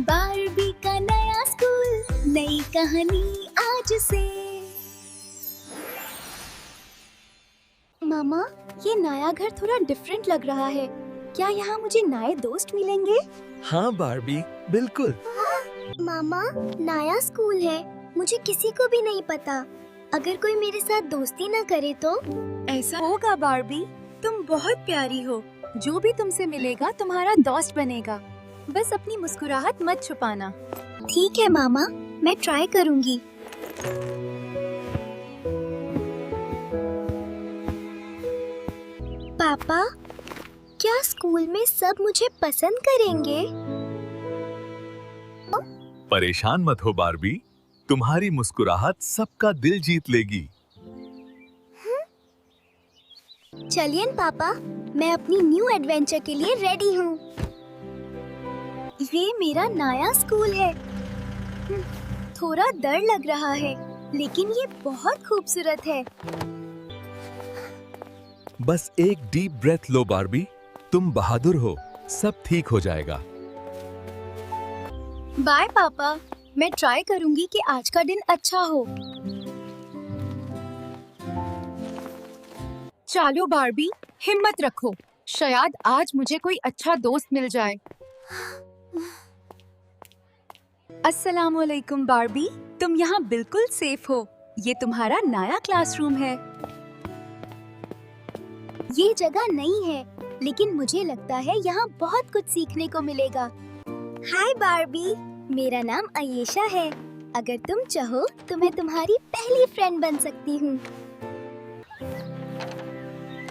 Barbie का नया school, नई कहानी आज से। मामा, ये नया घर थोड़ा डिफरेंट लग रहा है। क्या यहाँ मुझे नए दोस्त मिलेंगे? हाँ बारबी, बिल्कुल। मामा, नया स्कूल है, मुझे किसी को भी नहीं पता। अगर कोई मेरे साथ दोस्ती न करे तो? ऐसा होगा बारबी, तुम बहुत प्यारी हो। जो भी तुमसे मिलेगा तुम्हारा दोस्त बनेगा। बस अपनी मुस्कुराहट मत छुपाना। ठीक है मामा, मैं ट्राई करूँगी। पापा, क्या स्कूल में सब मुझे पसंद करेंगे? परेशान मत हो बारबी, तुम्हारी मुस्कुराहट सबका दिल जीत लेगी। चलिए पापा, मैं अपनी न्यू एडवेंचर के लिए रेडी हूँ। ये मेरा नया स्कूल है। थोड़ा डर लग रहा है, लेकिन ये बहुत खूबसूरत है। बस एक डीप ब्रेथ लो बारबी, तुम बहादुर हो, सब ठीक हो जाएगा। बाय पापा, मैं ट्राई करूंगी कि आज का दिन अच्छा हो। चलो बारबी, हिम्मत रखो, शायद आज मुझे कोई अच्छा दोस्त मिल जाए। अस्सलामुअलैकुम बारबी, तुम यहाँ बिल्कुल सेफ हो। ये तुम्हारा नया क्लासरूम है। ये जगह नई है, लेकिन मुझे लगता है यहाँ बहुत कुछ सीखने को मिलेगा। हाय बारबी, मेरा नाम आयेशा है। अगर तुम चाहो तो मैं तुम्हारी पहली फ्रेंड बन सकती हूँ।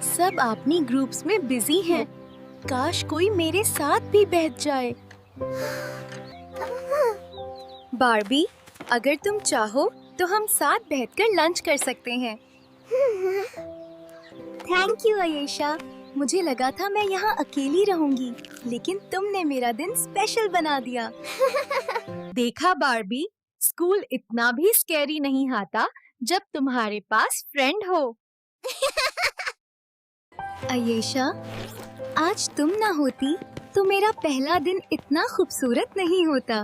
सब अपनी ग्रुप्स में बिजी हैं। काश कोई मेरे साथ भी बैठ जाए। बारबी, अगर तुम चाहो तो हम साथ बैठकर लंच कर सकते हैं। Thank you Ayesha. मुझे लगा था मैं यहाँ अकेली रहूंगी, लेकिन तुमने मेरा दिन स्पेशल बना दिया। देखा बारबी, स्कूल इतना भी स्कैरी नहीं आता जब तुम्हारे पास फ्रेंड हो। आयेशा, आज तुम ना होती तो मेरा पहला दिन इतना खूबसूरत नहीं होता।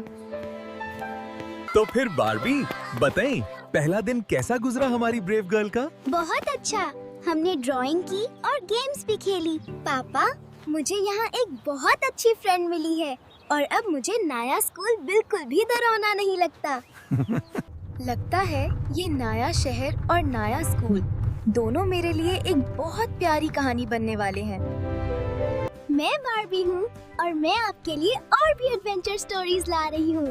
तो फिर बारबी, बताएं, पहला दिन कैसा गुजरा हमारी ब्रेव गर्ल का? बहुत अच्छा। हमने ड्राइंग की और गेम्स भी खेली। पापा, मुझे यहाँ एक बहुत अच्छी फ्रेंड मिली है और अब मुझे नया स्कूल बिल्कुल भी डरावना नहीं लगता। लगता है ये नया शहर और नया स्कूल दोनों मेरे लिए एक बहुत प्यारी कहानी बनने वाले हैं। मैं बारबी हूँ और मैं आपके लिए और भी एडवेंचर स्टोरीज ला रही हूँ।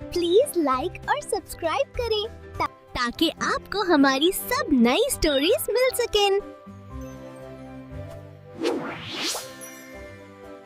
प्लीज लाइक और सब्सक्राइब करें ताकि आपको हमारी सब नई स्टोरीज मिल सकें।